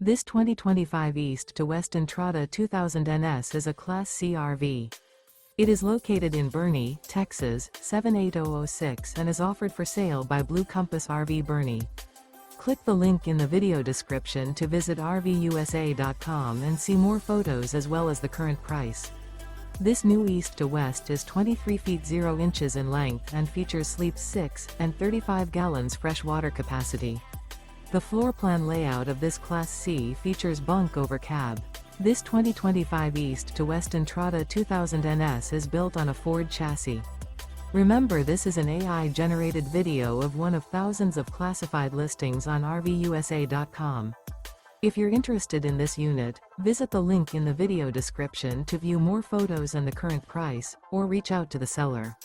This 2025 East to West Entrada 2000 NS is a Class C RV. It is located in Boerne, Texas, 78006 and is offered for sale by Blue Compass RV Boerne. Click the link in the video description to visit RVUSA.com and see more photos as well as the current price. This new East to West is 23 feet 0 inches in length and features sleeps 6 and 35 gallons fresh water capacity. The floor plan layout of this Class C features Bunk Over Cab. This 2025 East to West Entrada 2000 NS is built on a Ford chassis. Remember, this is an AI-generated video of one of thousands of classified listings on RVUSA.com. If you're interested in this unit, visit the link in the video description to view more photos and the current price, or reach out to the seller.